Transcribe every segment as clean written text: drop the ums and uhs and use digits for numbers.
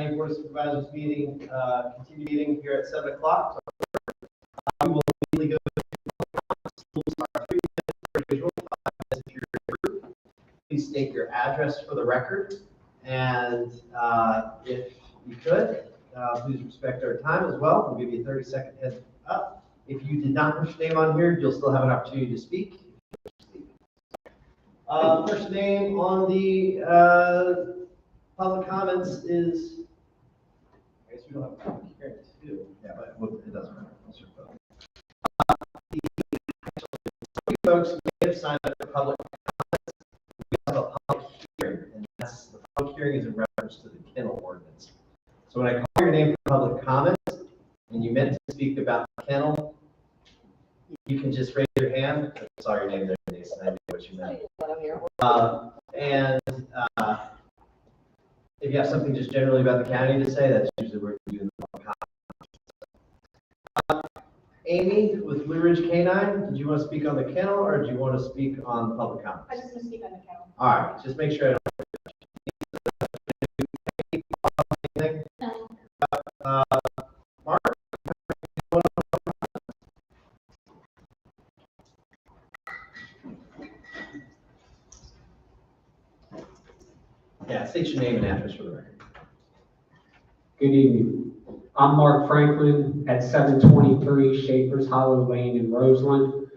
County Board of Supervisors meeting, continued meeting here at 7 o'clock. So, we will immediately go to our 3 minutes for visual, 5 minutes if you're in a group. Please state your address for the record, and if you could, please respect our time as well. We'll give you a 30-second heads up. If you did not put your name on here, you'll still have an opportunity to speak. First name on the public comments is, I guess we don't have a public hearing too. Yeah, but it doesn't matter. The folks may have signed up for public comments. We have a public hearing, and the public hearing is in reference to the kennel ordinance. So when I call your name for public comments, and you meant to speak about the kennel, you can just raise your hand. I saw your name there, Denise, and I knew what you meant. If you have something just generally about the county to say, that's usually where you do the public comments. Amy with Blue Ridge Canine, did you want to speak on the kennel, or do you want to speak on the public comments? I just want to speak on the kennel. All right, just make sure I don't. Mark? Yeah, state your name and address for the record. Good evening. I'm Mark Franklin at 723 Schaefer's Hollow Lane in Roseland.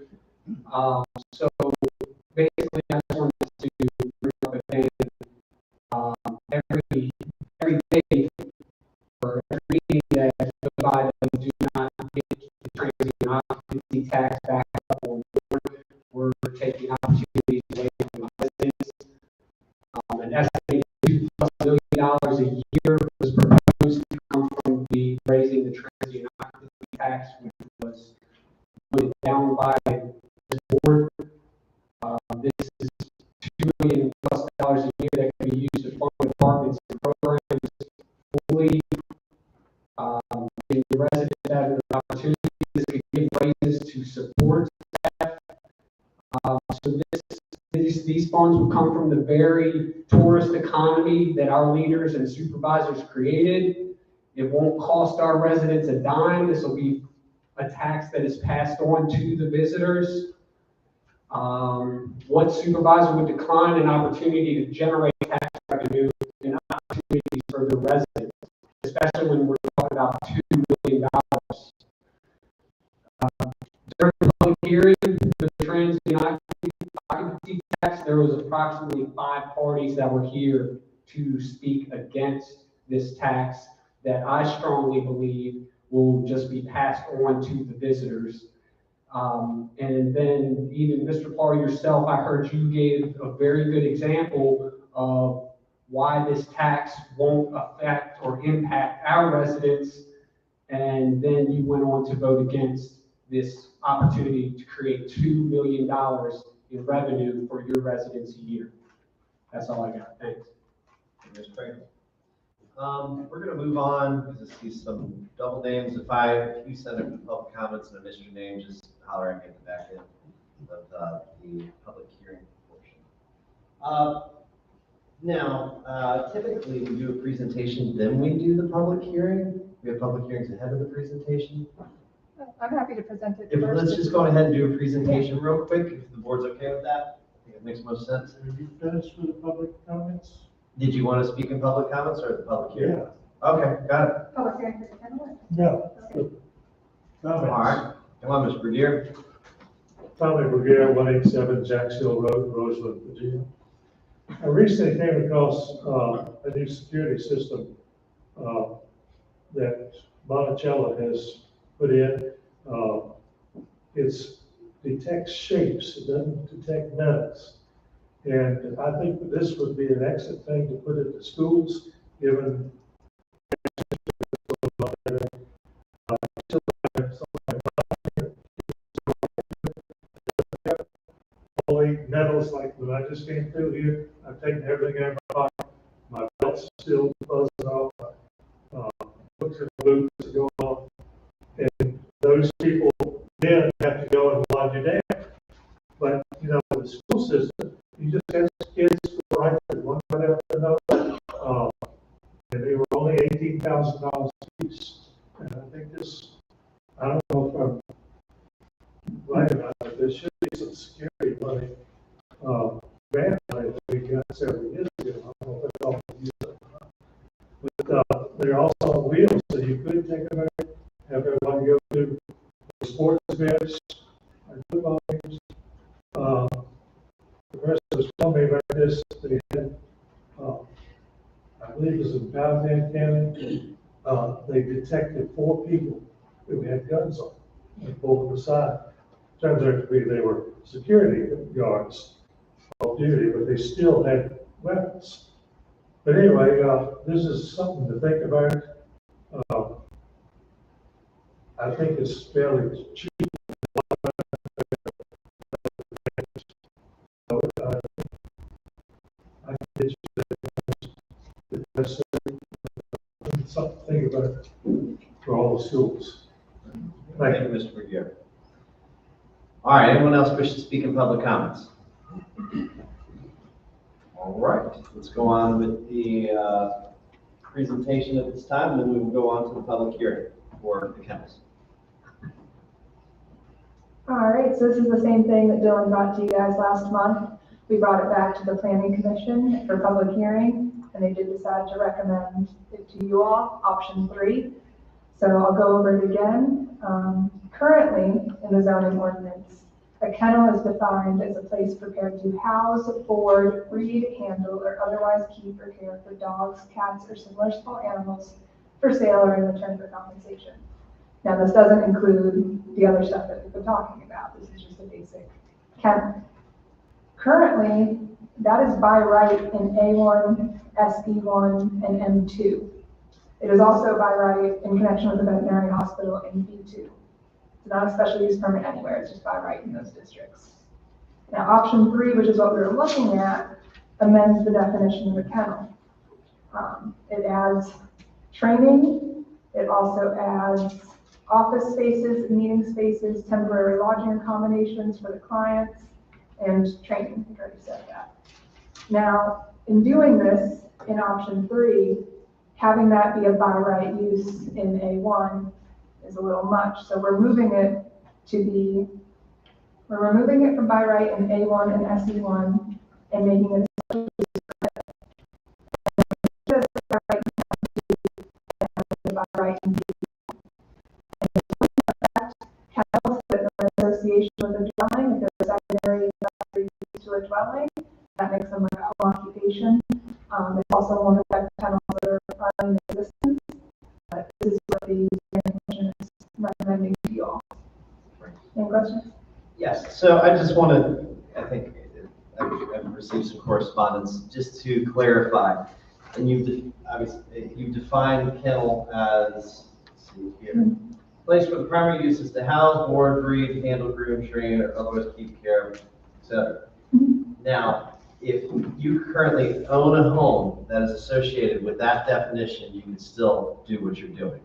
So basically, I just wanted to bring up again, every day or every meeting that goes by that we do not get the transient occupancy tax back up on board, we're taking opportunities away from our residents. An estimated $2+ million a year was proposed to come from raising the transient occupancy tax, which was voted down by the board. This is $2 million+ a year that can be used to fund departments and programs fully. The residents have the opportunities to give raises to support staff. So these funds will come from the very tourist economy that our leaders and supervisors created. It won't cost our residents a dime. This will be a tax that is passed on to the visitors. What supervisor would decline an opportunity to generate tax revenue and opportunities for the residents, especially when we're talking about $2 million. During the public hearing for the transient occupancy tax, there was approximately 5 parties that were here to speak against this tax that I strongly believe will just be passed on to the visitors. And then even Mr. Parr yourself, I heard you gave a very good example of why this tax won't affect or impact our residents. And then you went on to vote against this opportunity to create $2 million in revenue for your residents a year. That's all I got. Thanks. We're going to move on because I see some double names. If you send a public comments and I miss your name, just holler at me at the back end of the public hearing portion. Now, typically we do a presentation, then we do the public hearing. We have public hearings ahead of the presentation. I'm happy to present it. Let's just go ahead and do a presentation real quick, if the board's okay with that. I think it makes most sense. Are you finished with the public comments? Did you want to speak in public comments or at the public hearing? Yeah. Okay, got it. Public hearing for the kennel? No. Okay. Comments. All right. Come on, Mr. Bergier. Tommy Bergier, 187 Jacks Hill Road, Roseland, Virginia. I recently came across a new security system that Monticello has put in. It detects shapes, it doesn't detect metals. And I think that this would be an excellent thing to put into schools, given only metals. Like when I just came through here, I've taken everything out of my pocket. My belt's still buzzing off. Books and boots are going off. And those people then have to go and lodge you down. But, you know, the school system, you just have kids go right to one right after another. And they were only only $18,000 a piece. And I think this, I don't know if I'm right about it, there should be some security money, grant money that we got several years ago. I don't know if that's all we used up or not. But they're also on wheels, so you could take them out, have everybody go to the sports events, or football games. The person was telling me about this, they had, I believe it was in Powhatan County, they detected 4 people who had guns on, and pulled them aside. Turns out to be they were security guards off duty, but they still had weapons. But anyway, this is something to think about. I think it's fairly cheap. So, I can get you that's something to think about for all the schools. Thank you, Mr. Bergier. All right, anyone else wish to speak in public comments? All right, let's go on with the presentation at this time, and then we will go on to the public hearing for the kennels. All right, so this is the same thing that Dylan brought to you guys last month. We brought it back to the planning commission for public hearing, and they did decide to recommend it to you all, option 3. So I'll go over it again. Currently, in the zoning ordinance, a kennel is defined as a place prepared to house, board, breed, handle, or otherwise keep or care for dogs, cats, or similar small animals for sale or in return for compensation. Now, this doesn't include the other stuff that we've been talking about. This is just a basic kennel. Currently, that is by right in A1, SB1, and M2. It is also by right in connection with the veterinary hospital in B2. It's not a special use permit anywhere, it's just by right in those districts. Now, option 3, which is what we were looking at, amends the definition of a kennel. It adds training, it also adds office spaces, meeting spaces, temporary lodging accommodations for the clients, and training. I already said that. Now, in doing this, in option 3, having that be a by right use in A1 is a little much. So we're removing it from by right in A1 and SE1 and making it by right in kennels that are in association with a dwelling, if they're secondary use to a dwelling, that makes them like a home occupation. There's also one of the kennels that are in existence, but this is what the commission is recommending to you all. Any questions? Yes, so I just want to, I think I've received some correspondence, just to clarify, and you've defined kennel as, let's see here, place where the primary use is to house, board, breed, handle, groom, train, or otherwise keep care of, etc. Now, if you currently own a home that is associated with that definition, you can still do what you're doing.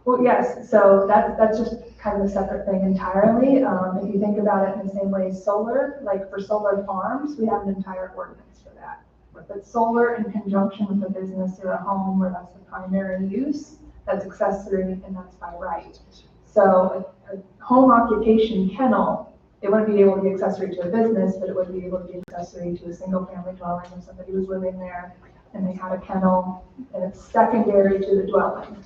Well, yes, so that's just kind of a separate thing entirely. If you think about it in the same way, solar, like for solar farms, we have an entire ordinance for that. But solar in conjunction with a business or a home where that's the primary use, that's accessory and that's by right. So a home occupation kennel, it wouldn't be able to be accessory to a business, but it would be able to be accessory to a single family dwelling if somebody was living there and they had a kennel and it's secondary to the dwelling.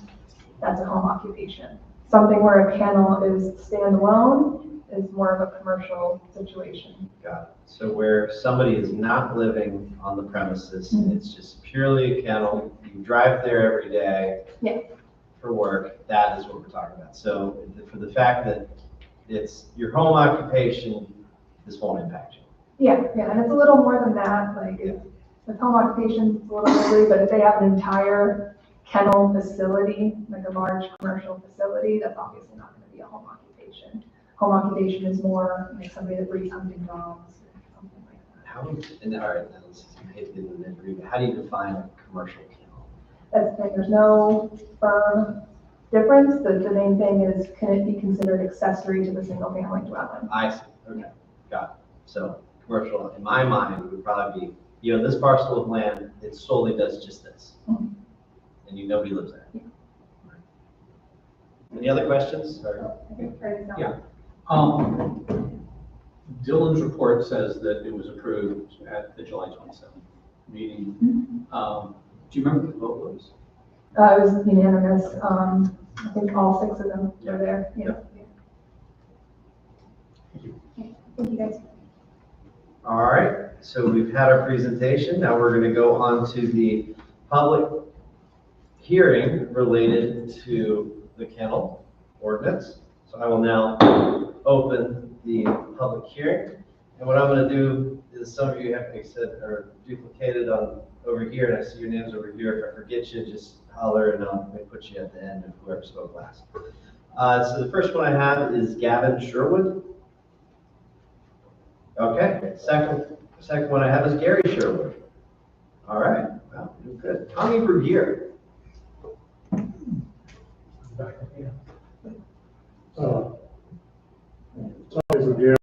That's a home occupation. Something where a kennel is standalone is more of a commercial situation. Got it. So where somebody is not living on the premises, it's just purely a kennel, you drive there every day for work, that is what we're talking about. So for the fact that it's your home occupation, this won't impact you. Yeah, and it's a little more than that. Like with home occupation, it's a little bit, but if they have an entire kennel facility, like a large commercial facility, that's obviously not going to be a home occupation. Home occupation is more like somebody that breeds hunting dogs or something like that. How do you, and all right, now let's hit the nitty-gritty, but how do you define a commercial kennel? That's the thing, there's no firm difference. The main thing is, can it be considered accessory to the single family dwelling? I see, okay, got it. So commercial, in my mind, would probably be, this parcel of land, it solely does just this. And nobody lives there? Any other questions? Yeah. Dylan's report says that it was approved at the July 27th meeting. Do you remember what the vote was? It was unanimous. I think all 6 of them were there. Yeah. Thank you guys. All right, so we've had our presentation. Now we're going to go on to the public hearing related to the kennel ordinance. So I will now open the public hearing. And what I'm going to do is, some of you have, like I said, are duplicated on over here, and I see your names over here. If I forget you, just holler and I'll put you at the end of whoever spoke last. So the first one I have is Gavin Sherwood. Okay, second one I have is Gary Sherwood. All right, well, you're good. Tommy Brugier. Sorry, Revere.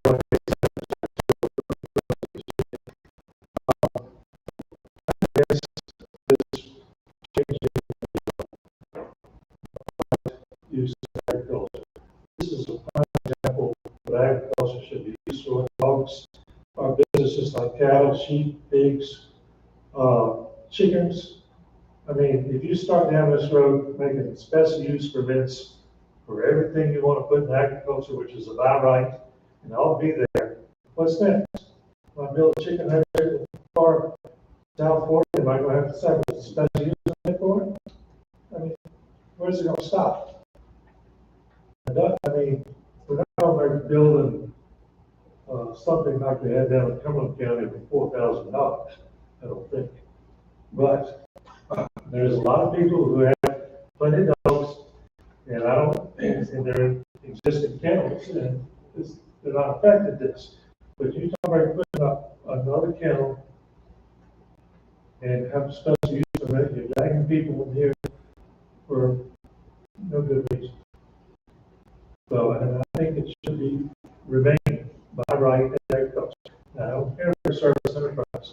Use of agriculture. This is a prime example of what agriculture should be used for. Dogs are businesses like cattle, sheep, pigs, chickens. I mean, if you start down this road making special use permits for everything you want to put in agriculture, which is about right, and I'll be there, what's next? When I build a chicken hatchery for South Florida, am I going to have to set a special use permit for it? I mean, where's it going to stop? I mean, we're not going to be building something like they had down in Cumberland County for $4,000, I don't think. But there's a lot of people who have plenty of dogs, and I don't, and they're in existing kennels, and they're not affected this. But you talk about putting up another kennel and have a special use permit, you're dragging people in here for no good reason. So, and I think it should be remain by right in agriculture. Now, I don't care for service enterprise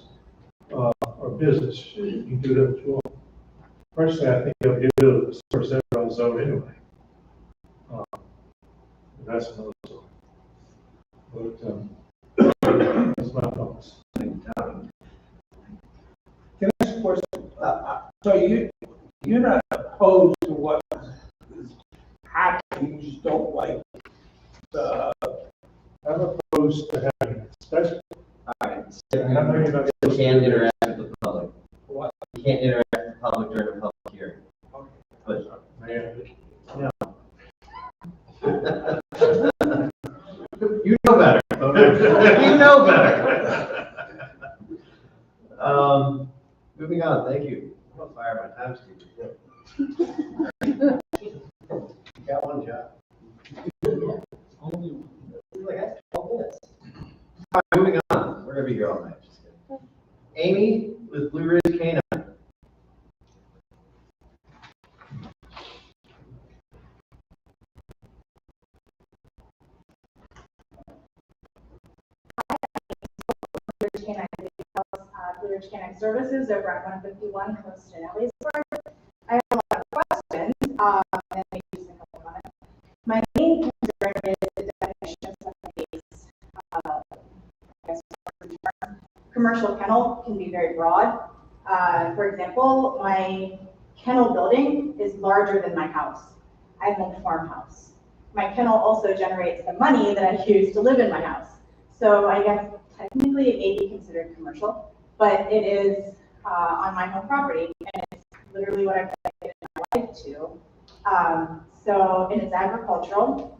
or business. You can do that if you want. Personally, I think you'll get rid of the service enterprise zone anyway. And that's another story. But that's my thoughts. Can I ask a question? So you're not opposed to what is happening, you just don't like the. I'm opposed to having it, especially. All right, And I'm not even- you can't interact with the public. What? You can't interact with the public during a public hearing. Okay. But, Man, you know better. You know better. Moving on, thank you. I'll fire my time, Steve. You got one job. Like, that's 12 minutes. All right, moving on. We're gonna be here all night. Just kidding. Amy with Blue Ridge Canine. Blue Ridge Canine Services over at 151 Coast and Ellisburg. I have a lot of questions, and maybe just a couple comments. My main concern is the definition of somebody's, I guess, commercial kennel can be very broad. For example, my kennel building is larger than my house. I have a farmhouse. My kennel also generates the money that I use to live in my house. So I guess technically it may be considered commercial, but it is on my home property, and it's literally what I've dedicated my life to. And it's agricultural.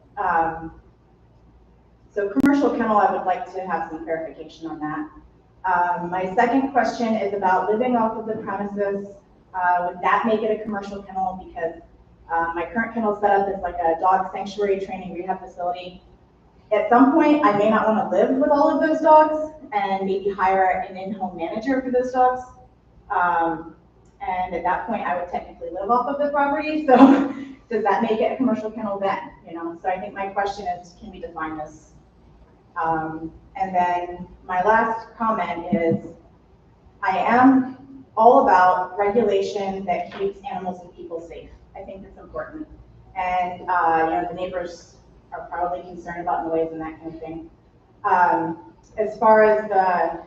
So commercial kennel, I would like to have some clarification on that. My second question is about living off of the premises. Would that make it a commercial kennel? Because my current kennel setup is like a dog sanctuary training rehab facility. At some point, I may not want to live with all of those dogs and maybe hire an in-home manager for those dogs. And at that point, I would technically live off of the property. So does that make it a commercial kennel then? So I think my question is, can we define this? And then my last comment is, I am all about regulation that keeps animals and people safe. I think that's important. And, the neighbors are probably concerned about noise and that kind of thing. As far as the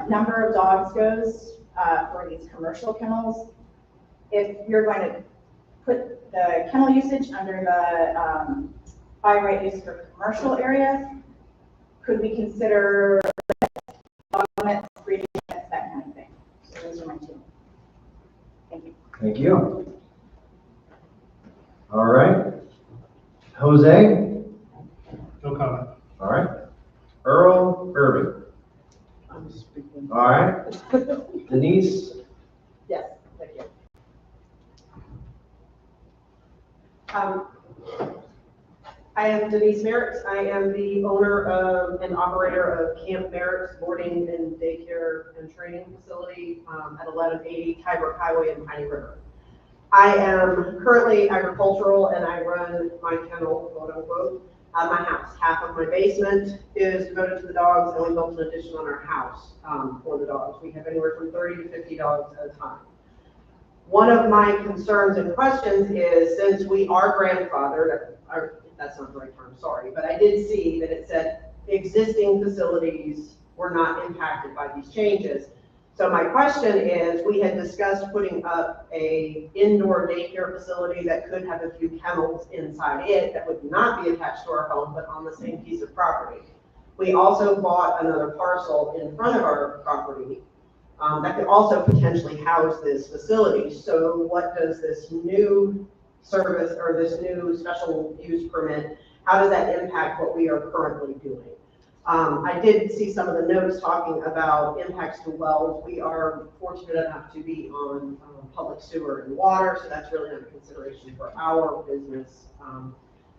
number of dogs goes for these commercial kennels, if you're going to put the kennel usage under the by right use for commercial areas, could we consider dog limits, breeding limits, that kind of thing? So those are my two. Thank you. Thank you. All right. Jose? No comment. All right. Earl Irving? I'm speaking. All right. Denise? Yes, thank you. I am Denise Merritt. I am the owner of and operator of Camp Merritt's boarding and daycare and training facility at 1180 Tybrook Highway in Piney River. I am currently agricultural and I run my kennel, quote unquote, at my house. Half of my basement is devoted to the dogs and we built an addition on our house for the dogs. We have anywhere from 30 to 50 dogs at a time. One of my concerns and questions is, since we are grandfathered, that's not the right term, sorry, but I did see that it said existing facilities were not impacted by these changes. So my question is, we had discussed putting up a indoor daycare facility that could have a few kennels inside it that would not be attached to our home, but on the same piece of property. We also bought another parcel in front of our property that could also potentially house this facility. So what does this new service or this new special use permit, how does that impact what we are currently doing? I did see some of the notes talking about impacts to wells. We are fortunate enough to be on public sewer and water, so that's really not a consideration for our business.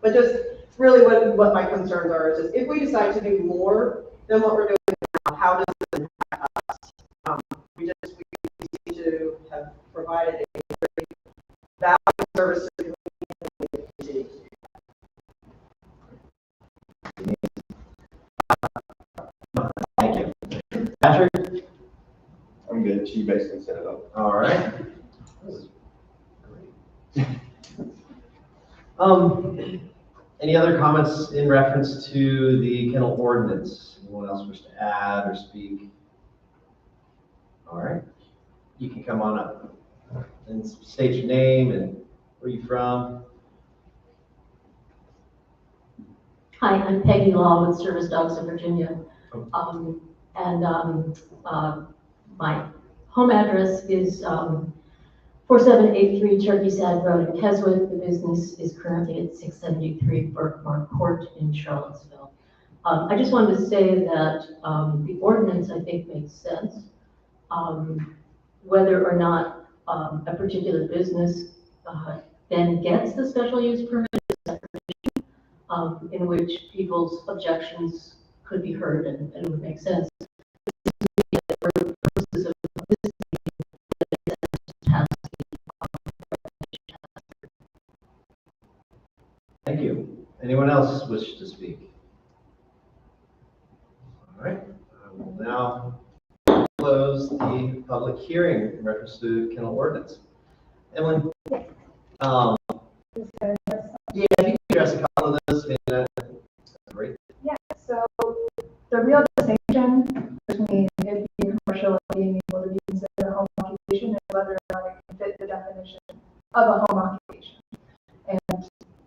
But just really what my concerns are is just if we decide to do more than what we're doing now, how does it impact us? We need to have provided a very valuable service to the community. Thank you. Patrick? I'm good. She basically set it up. All right. Any other comments in reference to the kennel ordinance? Anyone else wish to add or speak? All right. You can come on up and state your name and where you're from. Hi, I'm Peggy Law with Service Dogs of Virginia. My home address is 4783 Turkey's Head Road in Keswick. The business is currently at 673 Birkmore Court in Charlottesville. I just wanted to say that the ordinance, I think, makes sense. Whether or not a particular business then gets the special use permit, in which people's objections could be heard and it would make sense. For the purposes of this Thank you. Anyone else wish to speak? All right. I will now close the public hearing in reference to kennel ordinance. Emily? Yeah, if you can address a couple of those, great. Yeah, so the real distinction between it being commercial and being able to be considered a home occupation is whether or not it can fit the definition of a home occupation. And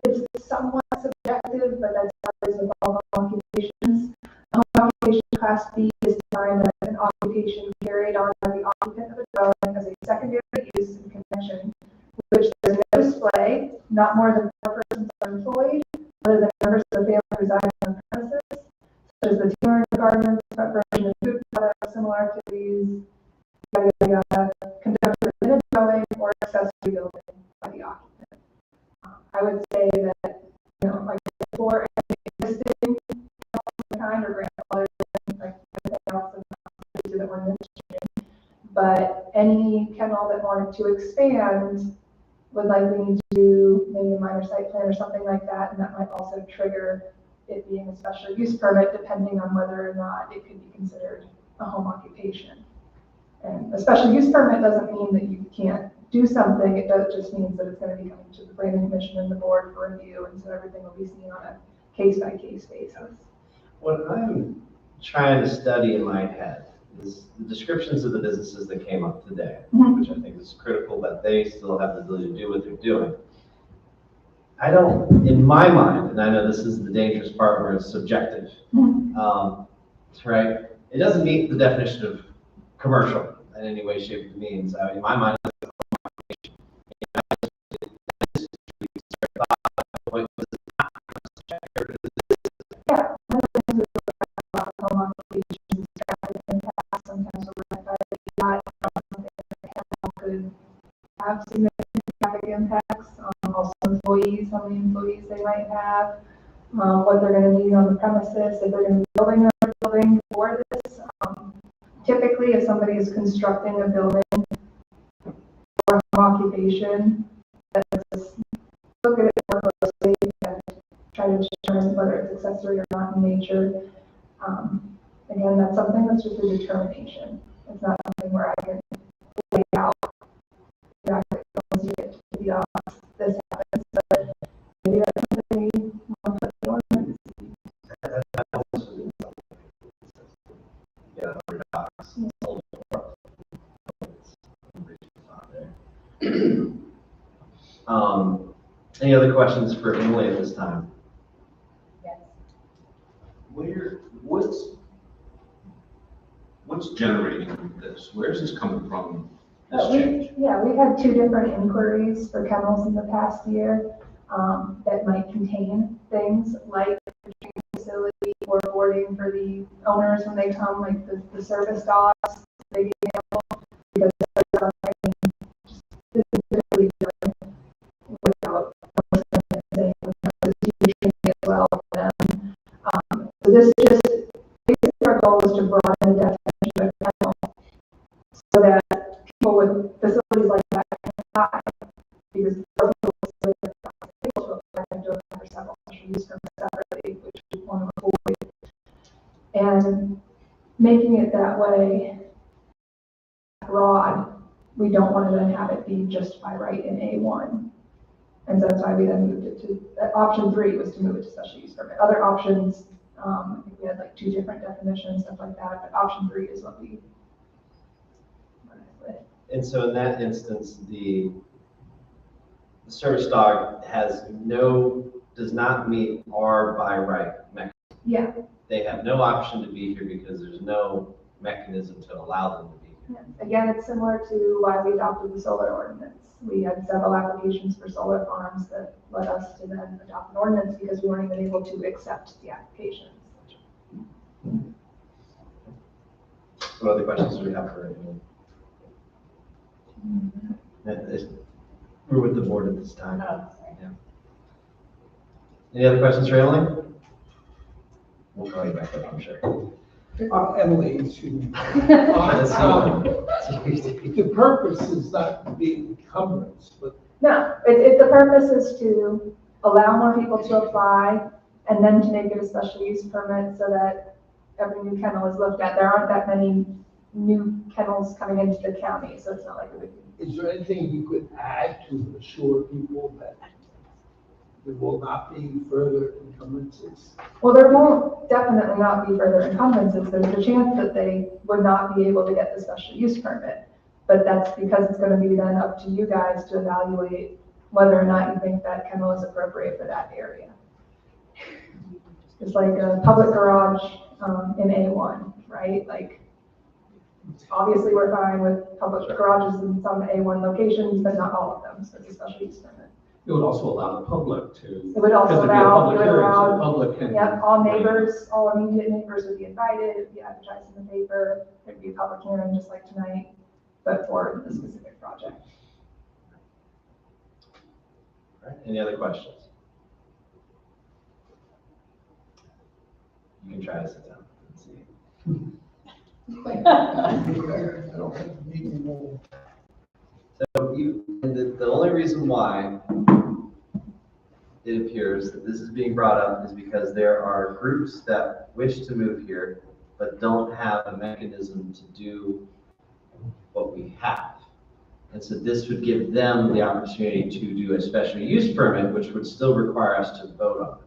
it's somewhat subjective, but that's always with all home occupations. A home occupation class B is defined as an occupation carried on by the occupant of a dwelling as a secondary use in connection with which there is no display, not more than 4 persons are employed, other than members of the family residing on the premises, such as the tailoring of garments, preparation of food products, similar activities, yada, yada, yada, conducted within a dwelling or accessory building by the occupant. I would say that, like for an existing kind or grandfather, like everything else in the ordinance, but any kennel that wanted to expand would likely need to do maybe a minor site plan or something like that, and that might also trigger it being a special use permit, depending on whether or not it could be considered a home occupation. And a special use permit doesn't mean that you can't do something, just means that it's gonna be coming to the planning commission and the board for review, and so everything will be seen on a case-by-case basis. What I'm trying to study in my head is the descriptions of the businesses that came up today, Mhm. which I think is critical that they still have the ability to do what they're doing. I don't, in my mind, and I know this is the dangerous part where it's subjective, right? It doesn't meet the definition of commercial in any way, shape, or means. I mean, in my mind, it's Yeah. one of the things we look about home occupations, traffic impact, sometimes we're like, not something that could have significant traffic impacts, also employees, how many employees they might have, what they're gonna need on the premises, if they're gonna be building another building for this. Typically, if somebody is constructing a building or home occupation, let's look at it more closely and try to determine whether it's accessory or not in nature. Again, that's something that's just a determination. It's not something where I can lay out exactly once you get to the odds, this happens, but maybe that's something we want to put in the ordinance. Yeah, any other questions for Emily at this time? Yes. What's generating this? Where's this coming from, this change? We've had 2 different inquiries for kennels in the past year that might contain things like the training facility or boarding for the owners when they come, like the service dogs, they get available, because they're specifically doing without saying as well for them. So this just, basically our goal is to broaden the definition of kennel so that people with facilities like that can apply, because there are people with facilities that are able to apply and do it for several special use permits separately, which we want to avoid. And making it that way broad, we don't want to then have it be just by right in A1. And so that's why we then moved it to, option 3 was to move it to special use permit. Other options, I think we had like 2 different definitions, stuff like that, but option 3 is what we went with. And so in that instance, the service dog does not meet our by right mechanism. Yeah. They have no option to be here because there's no mechanism to allow them to be here. Yeah. Again, it's similar to why we adopted the solar ordinance. We had several applications for solar farms that led us to then adopt an ordinance because we weren't even able to accept the applications. What other questions do we have for We're with the board at this time. Oh, sorry. Yeah. Any other questions for Emily? We'll call you back up, I'm sure. Emily, excuse me. Let's The purpose is not to be encumbrance, but No, the purpose is to allow more people to apply and then to make it a special use permit so that every new kennel is looked at. There aren't that many new kennels coming into the county, so it's not like a big. is there anything you could add to assure people that there will not be further encumbrances? Well, there won't definitely not be further encumbrances. There's a chance that they would not be able to get the special use permit. But that's because it's going to be then up to you guys to evaluate whether or not you think that kennel is appropriate for that area. It's like a public garage in A1, right? Like, obviously we're fine with public garages in some A1 locations, but not all of them, so it's a special use permit. It would also allow the public to. It would also because there'd be a allow, public it would hearing, so allow, the public can. yep, all neighbors, all immediate neighbors would be invited, it would be advertised in the paper, there'd be a public hearing just like tonight, but for the specific project. All right, any other questions? You can try to sit down and see. I don't think we need any more. So the only reason why it appears that this is being brought up is because there are groups that wish to move here, but don't have a mechanism to do what we have. And so this would give them the opportunity to do a special use permit, which would still require us to vote on it.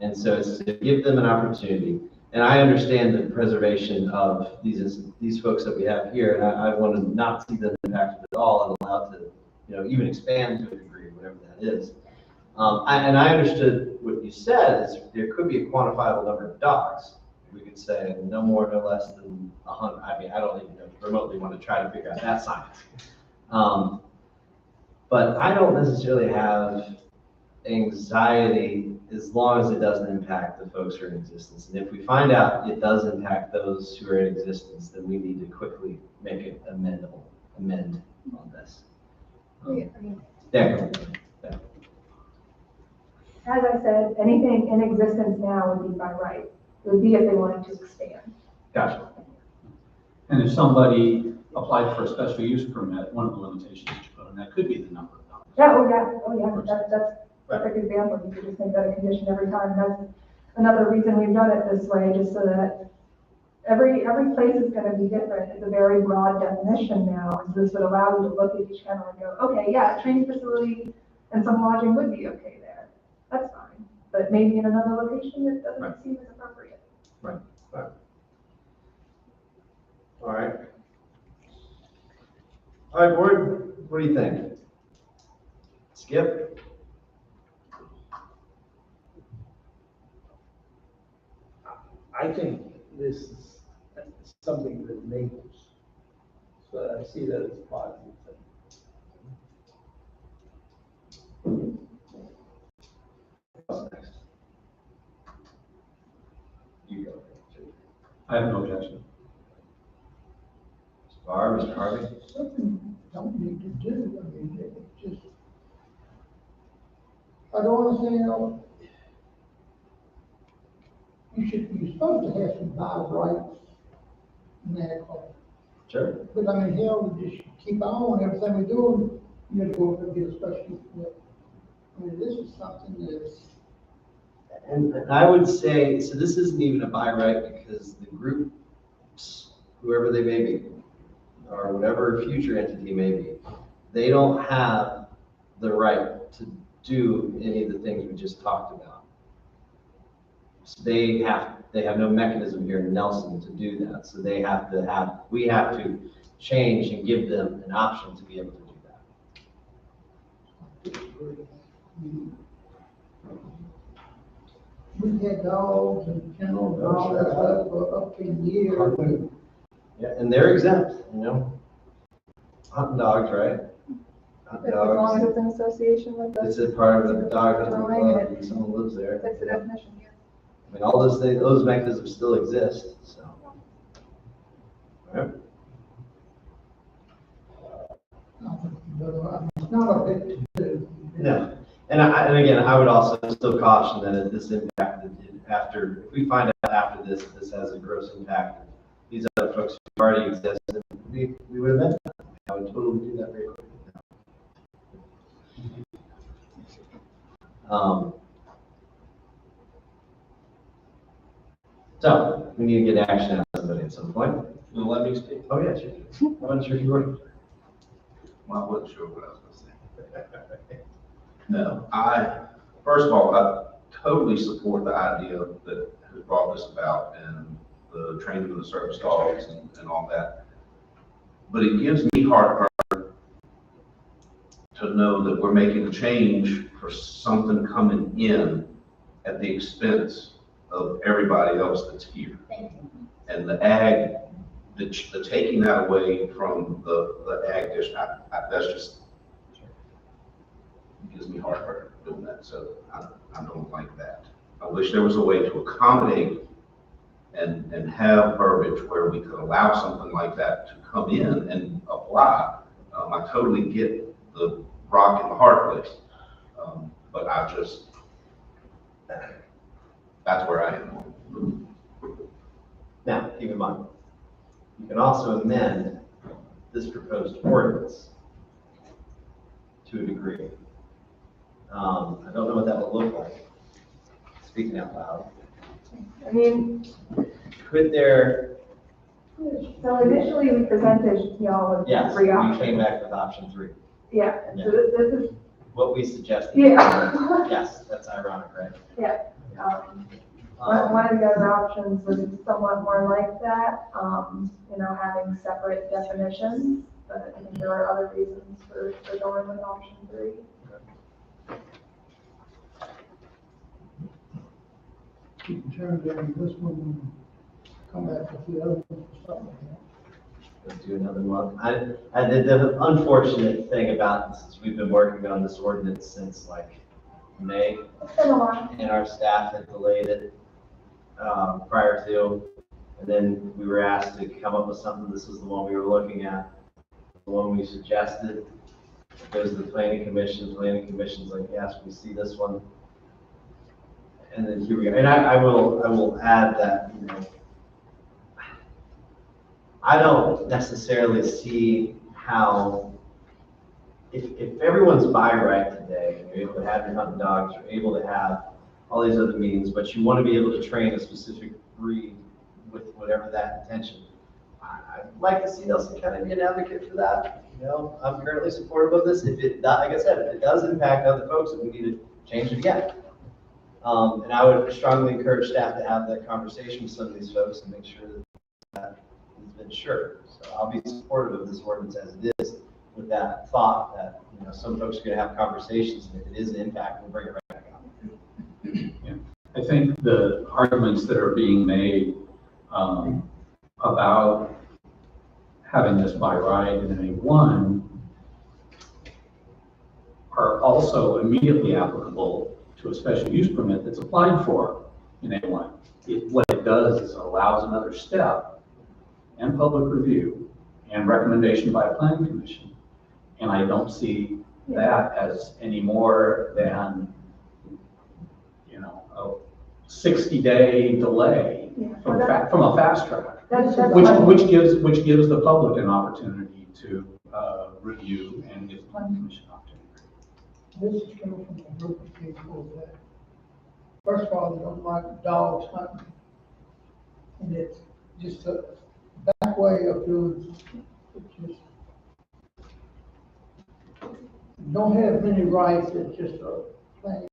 And so it's to give them an opportunity. And I understand the preservation of these folks that we have here, and I want to not see them impacted at all and allowed to, even expand to a degree, whatever that is. And I understood what you said is there could be a quantifiable number of dogs. We could say no more, no less than 100. I mean, I don't even remotely want to try to figure out that science. But I don't necessarily have anxiety as long as it doesn't impact the folks who are in existence. And if we find out it does impact those who are in existence, then we need to quickly make it amend on this. Yeah. As I said, anything in existence now would be by right. It would be if they wanted to expand. Gotcha. And if somebody applied for a special use permit, one of the limitations that you put on that could be the number of dogs. Yeah, oh yeah, that's a perfect example. You could just make that a condition every time. That's another reason we've done it this way, just so that every place is gonna be different. It's a very broad definition now. And so this would allow you to look at each kennel and go, okay, yeah, a training facility and some lodging would be okay there. That's fine. But maybe in another location, it doesn't seem as appropriate. Right. All right. All right, board, what do you think? Skip? I think this is something that enables, so I see that as a positive thing. What's next? You go. I have no objection. Mr. Barr, Mr. Harvey? Something don't need to do, I mean, it's just, I don't understand, you're supposed to have some by rights in that clause. Sure. But I mean, hell, we just keep on, everything we do, you have to go and get a special permit. I mean, this is something that's, And I would say, so this isn't even a by right because the groups, whoever they may be, or whatever future entity may be, they don't have the right to do any of the things we just talked about. So they have no mechanism here in Nelson to do that. So we have to change and give them an option to be able to do that. we've had dogs and kennels and all that stuff for up to years. Yeah, and they're exempt, Hunting dogs, right? Hunting As long as dogs. it's in association with It's the, a part of the dog hunting Growing club, and and someone lives there. that's the definition, yeah. I mean, all those things, those mechanisms still exist, so. All right. It's not a big to do. No, and again, I would also still caution that if this impacted after, if we find out after this has a gross impact, these other folks who already exist, we would have meant that. I would totally do that very quickly. So we need to get action out of somebody at some point. Well, let me speak. Oh, yeah, sure. I wasn't sure if you were. Well, I wasn't sure what I was gonna say. No, first of all, I totally support the idea that has brought this about and the training of the service dogs and all that. But it gives me heartburn to know that we're making a change for something coming in at the expense of everybody else that's here. And the ag, the taking that away from the ag district, that's just, gives me heartburn doing that, so I don't like that. I wish there was a way to accommodate and have verbiage where we could allow something like that to come in and apply. I totally get the rock in the hard place, but that's where I am. Now, keep in mind, you can also amend this proposed ordinance to a degree. I don't know what that will look like, speaking out loud. I mean, Could there, So initially we presented y'all with Yes, three we options. came back with option 3. Yeah, so this is, What we suggested. yeah. Yes, that's ironic, right? Yeah. One of the other options was somewhat more like that, having separate definitions, but I think there are other reasons for going with option 3. Keep in terms of this one, and come back with the other one or something like that. Let's do another one. The unfortunate thing about this is we've been working on this ordinance since like May, It's been a while. and our staff had delayed it prior to, and then we were asked to come up with something. This was the one we were looking at, the one we suggested. It goes to the planning commission. Planning commission's like, yes, we see this one. And then here we go. And I will add that, I don't necessarily see how, if everyone's by right today, and you're able to have your hunting dogs, you're able to have all these other meetings, but you want to be able to train a specific breed with whatever that intention. I'd like to see Nelson County be an advocate for that. I'm currently supportive of this. If it, like I said, if it does impact other folks, then we need to change it again. And I would strongly encourage staff to have that conversation with some of these folks and make sure that has been sure. So I'll be supportive of this ordinance as it is, with that thought that, some folks are going to have conversations, and if it is an impact, we'll bring it right back up. Yeah. I think the arguments that are being made about having this by right in A1 are also immediately applicable to a special use permit that's applied for in A1. What it does is it allows another step and public review and recommendation by a planning commission. And I don't see that as any more than, a 60-day delay from a fast track, which gives the public an opportunity to review and gives the planning commission an opportunity. This is coming from a group of people that, first of all, they don't like dogs hunting. And it's just a back way of doing it. Just don't have many rights, it's just a plain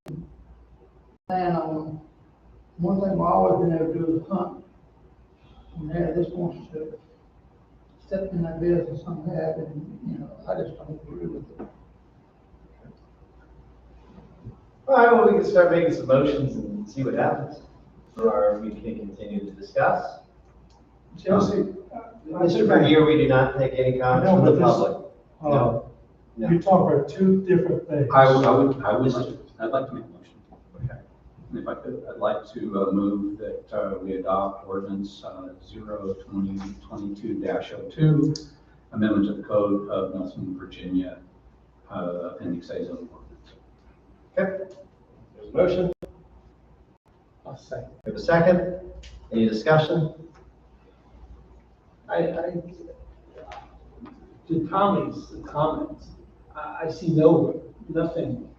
plan on them. One thing we've always been able to do is hunt. And now this wants to step in that business I'm having, I just don't agree with it. All right, well, we can start making some motions and see what happens, or we can continue to discuss. Chelsea. Mr. Vernier, we do not take any comments No, from the but this- public. No. You're talking about two different things. I'd like to make a motion. Okay. And if I could, I'd like to move that we adopt ordinance 02022-02, amendment to the code of Nelson, Virginia, appendix A zoning ordinance. Okay. There's a motion. I'll say. We have a second. Any discussion? To Tommy's comments, I see nothing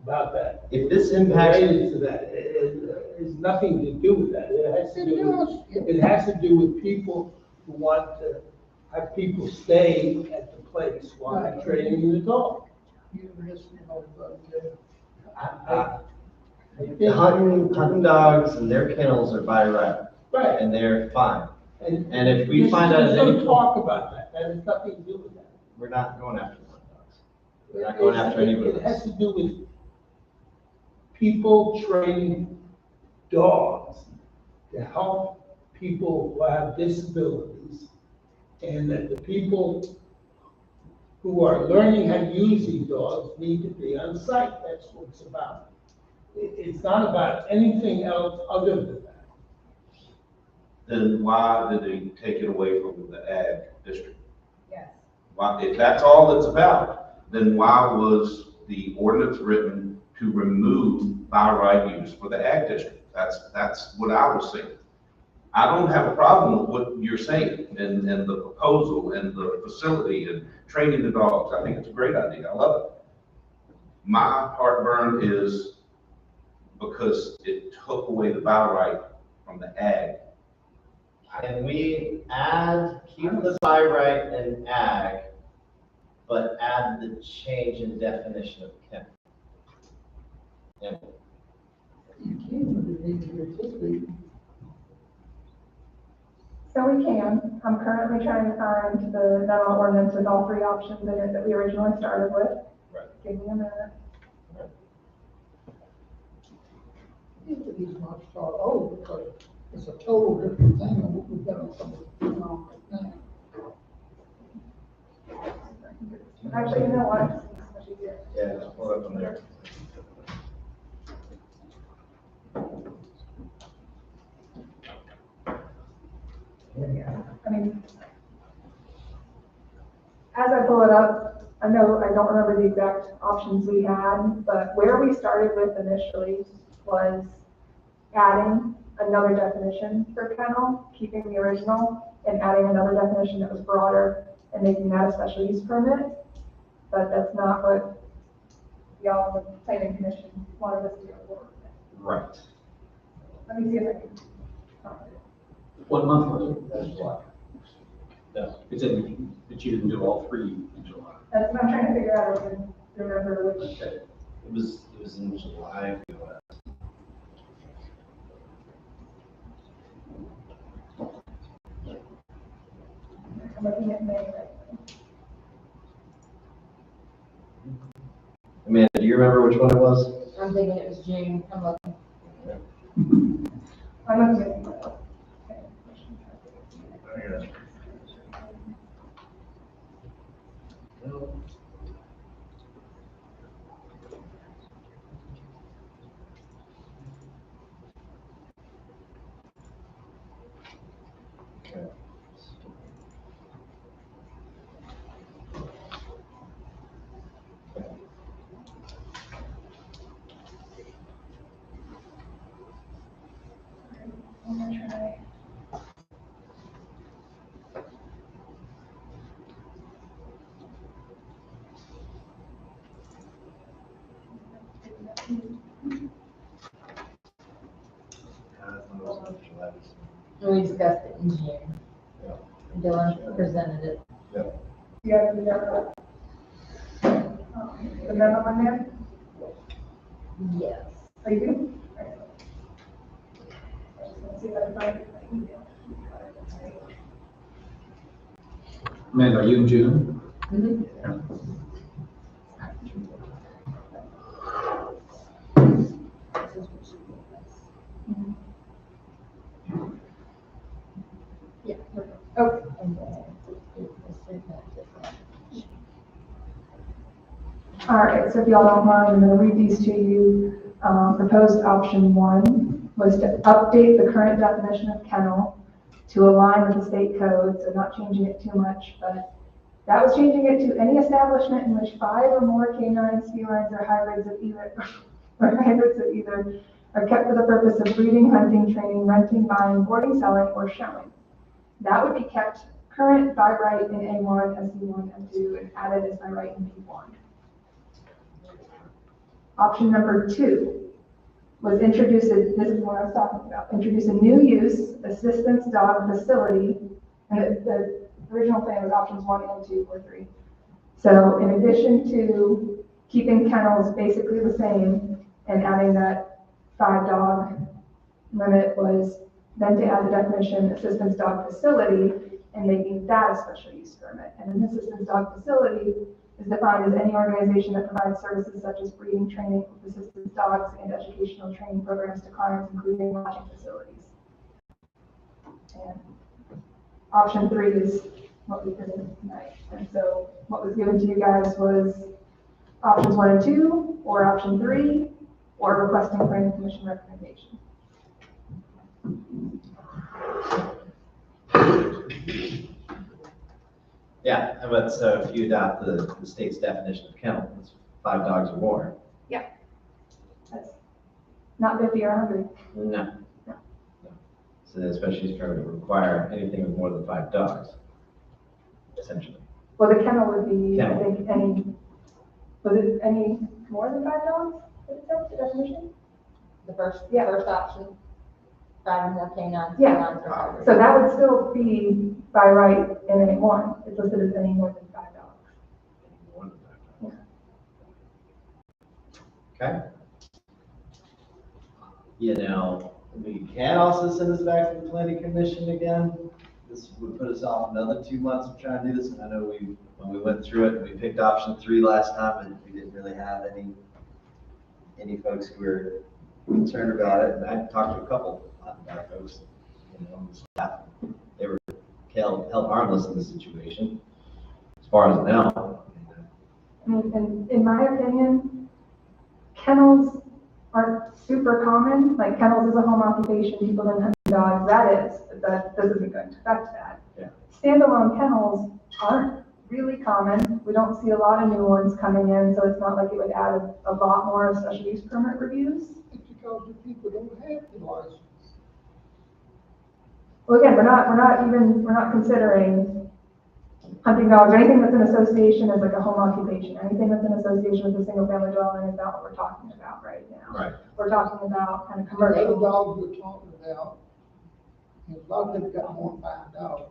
about that. If this impacts, Related to that, it has nothing to do with that. It has to do with people who want to have people stay at the place while they're training the dog. hunting dogs and their kennels are by right, Right. and they're fine. And if we Just- find out just at any don't talk about that. That has nothing to do with that. we're not going after the hunting dogs. We're not going after anybody. It has to do with people training dogs to help people who have disabilities, and that the people who are learning how to use these dogs need to be on site. That's what it's about. It's not about anything else other than that. Then why did they take it away from the ag district? Yes. Why, if that's all it's about, then why was the ordinance written to remove by right use for the ag district? That's what I was saying. I don't have a problem with what you're saying and the proposal and the facility and training the dogs. I think it's a great idea. I love it. My heartburn is because it took away the by right from the ag Can we keep the by right and ag, but add the change in definition of kennel? Yeah. You can't put it in here, just leave. So we can. I'm currently trying to find the memo ordinance with all three options in it that we originally started with. Right. Give me a minute. Each of these might start over, because it's a total different thing than what we've got on some of the now. Actually, you know what? It's much easier. Yeah, just pull it up from there. Here we go. I mean, as I pull it up, I know I don't remember the exact options we had, but where we started with initially was adding another definition for kennel, keeping the original, and adding another definition that was broader and making that a special use permit. But that's not what y'all, the planning commission, wanted us to go forward with. Right. Let me see if I can. What month was it? That's July. No. It's in, but you didn't do all three in July. That's what I'm trying to figure out, if I can remember which. Okay. It was in July. I'm looking at May right now. Amanda, do you remember which one it was? I'm thinking it was June, I'm looking. I'm looking at. Okay. I'm gonna try. We discussed it in June. Yeah. Dylan presented it. You guys, we got the memo in there? Yes. Are you good? Alright. Let's see if I can find it. Amanda, are you in June? Yeah. Okay. All right, so if y'all don't mind, I'm gonna read these to you. Proposed option 1 was to update the current definition of kennel to align with the state code, so not changing it too much, but that was changing it to any establishment in which 5 or more canines, felines, or hybrids of either, are kept for the purpose of breeding, hunting, training, renting, buying, boarding, selling, or showing. That would be kept current by right in A1, SC1, M2, and added as by right in B1. Option number 2 was this is what I was talking about, introduce a new use, assistance dog facility, and the original plan was options 1 and 2 or 3. So in addition to keeping kennels basically the same and adding that 5-dog limit, was then to add the definition assistance dog facility and making that a special use permit. And an assistance dog facility is defined as any organization that provides services such as breeding, training of assistance dogs, and educational training programs to clients, including lodging facilities. And option 3 is what we presented tonight. And so what was given to you guys was options 1 and 2, or option 3, or requesting planning commission recommendation. Yeah, how about so if you adopt the state's definition of kennel, it's 5 dogs or more? That's not 50 or 100. No. So the special use permit would require anything with more than 5 dogs, essentially. Well, the kennel would be, I Kennel. think, was it any more than 5 dogs? Is that the definition? The first Yeah. option. dogs, no canines, Yeah. canines or dogs. So that would still be by right in A1. It's listed as any more than 5 dogs. Okay. You know, we can also send this back to the planning commission again. This would put us off another 2 months of trying to do this. And I know when we went through it, we picked option 3 last time and we didn't really have any folks who were concerned about it. And I talked to a couple of folks, you know, on the staff. They were held harmless in this situation, as far as I know. I mean, and in my opinion, kennels aren't super common. Like kennels is a home occupation, people don't have dogs, that isn't going to affect that. Yeah. Standalone kennels aren't really common. We don't see a lot of new ones coming in, so it's not like it would add a lot more special use permit reviews. It's because the people don't have the license. Well, again, we're not considering hunting dogs or anything that's in association as like a home occupation. Anything that's in association with a single family dwelling is not what we're talking about right now. Right. We're talking about kind of The commercial. dogs we're talking about, a lot of people got more than 5 dogs.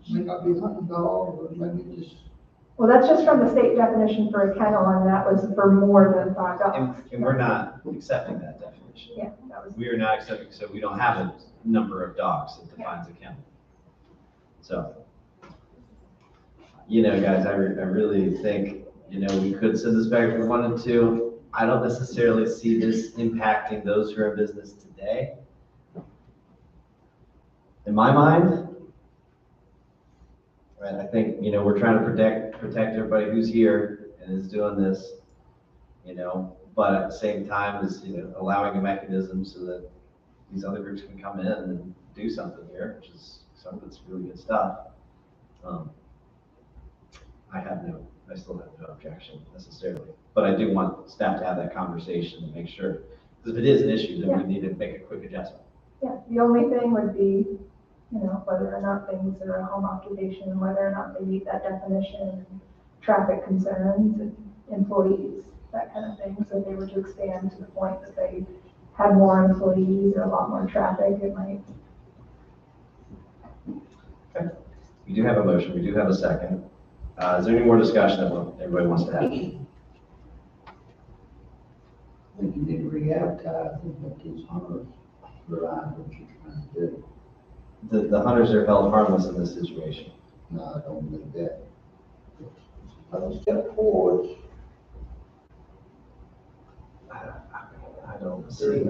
May not be hunting dogs, or maybe just, Well, that's just from the state definition for a kennel, and that was for more than 5 dogs. And we're not accepting that definition. Yeah, that was. We are not accepting, so we don't have a number of dogs that defines a kennel. So, you know, guys, I really think, you know, we could send this back for 1 and 2. I don't necessarily see this impacting those who are in business today. In my mind, right, I think, you know, we're trying to protect everybody who's here and is doing this, you know, but at the same time is, you know, allowing a mechanism so that these other groups can come in and do something here, which is something that's really good stuff. I still have no objection necessarily, but I do want staff to have that conversation and make sure, because if it is an issue, then we need to make a quick adjustment. Yeah, the only thing would be, you know, whether or not things are a home occupation, and whether or not they meet that definition, traffic concerns, and employees, that kind of thing. So if they were to expand to the point that they had more employees or a lot more traffic, it might. Okay. We do have a motion, we do have a second. Is there any more discussion that everybody wants to have? I think you need to re-advertise and let these hunters realize what you're trying to do. The hunters are held harmless in this situation. No, I don't believe that. Let's step forward. I don't see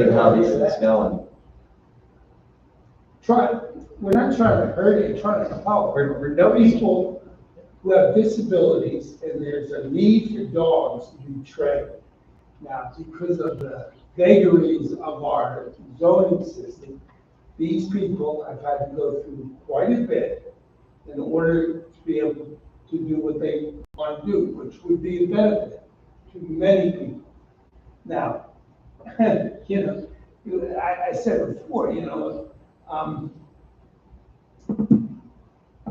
how this is going. We're not trying to hurt it, trying to help. We're No people who have disabilities, and there's a need for dogs to be trained. Now, because of the vagaries of our zoning system, these people have had to go through quite a bit in order to be able to do what they want to do, which would be a benefit to many people. Now, you know, I said before, you know,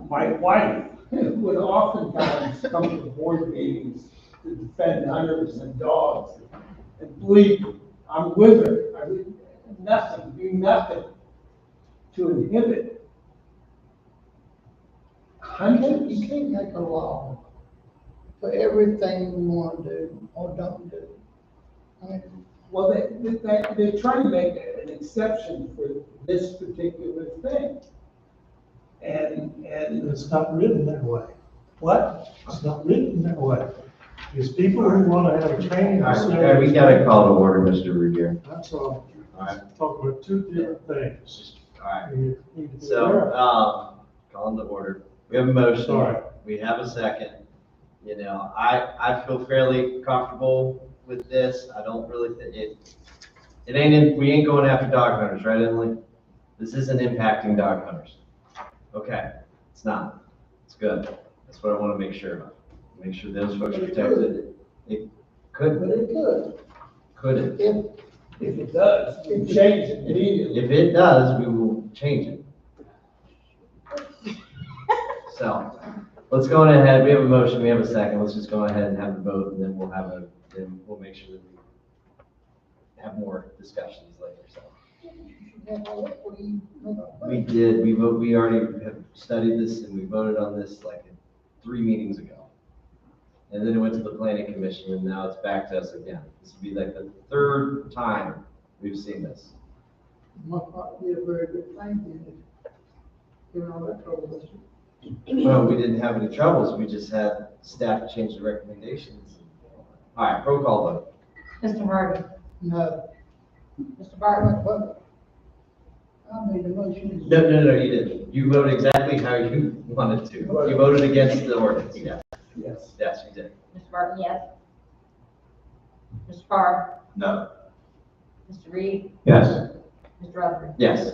my wife would oftentimes come to board meetings to defend hunters and dogs. And believe me, I'm with her. I would do nothing to inhibit hunting. You can't make a law for everything you want to do or don't do. I mean, Well, they're trying to make an exception for this particular thing. And It's not written that way. what? It's not written that way. It's people who want to have a training All facility. right, we gotta call to order, Mr. Ruggiero. That's all. All right. Talking about 2 different things. All right, You need to be so, aware of calling to order. We have a motion. Sorry. We have a second. You know, I feel fairly comfortable with this. I don't really think we ain't going after dog hunters, right, Emily? This isn't impacting dog hunters. Okay, it's not. It's good. That's what I want to make sure of. Make sure those folks are protected. It could, but it could. couldn't. If it does, we change it immediately. If it does, we will change it. So, let's go on ahead. We have a motion, we have a second. Let's just go ahead and have the vote, and then we'll make sure that we have more discussions later, so. What do you know? We did, we already have studied this and we voted on this like 3 meetings ago. And then it went to the planning commission and now it's back to us again. This would be like the 3rd time we've seen this. Must not be a very good thing, then, given all that trouble this year. Well, we didn't have any troubles, we just had staff change the recommendations. All right, roll call vote. Mr. Harvey? No, Mr. Barton? but I made the motion. No, you didn't. You voted exactly how you wanted to. You voted against the ordinance, yeah. Yes. Yes, you did. Mr. Barton, yes. Mr. Carr? No. Mr. Reed? Yes. Mr. Rutherford? Yes.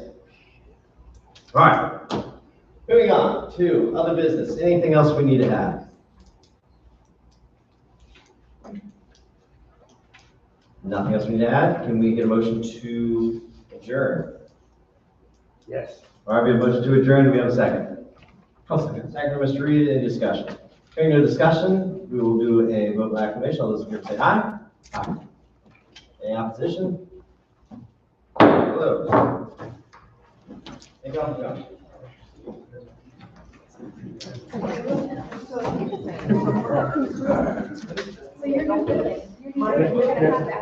All right. Moving on to other business. Anything else we need to add? Nothing else we need to add? Can we get a motion to adjourn? Yes. All right, we have a motion to adjourn. Do we have a second? I'll second. Second, Mr. Reed, any discussion? Hearing no discussion, we will do a vote by acclamation. All those in favor say aye. Aye. Any opposition? Hello. Thank you all for coming. So you're good.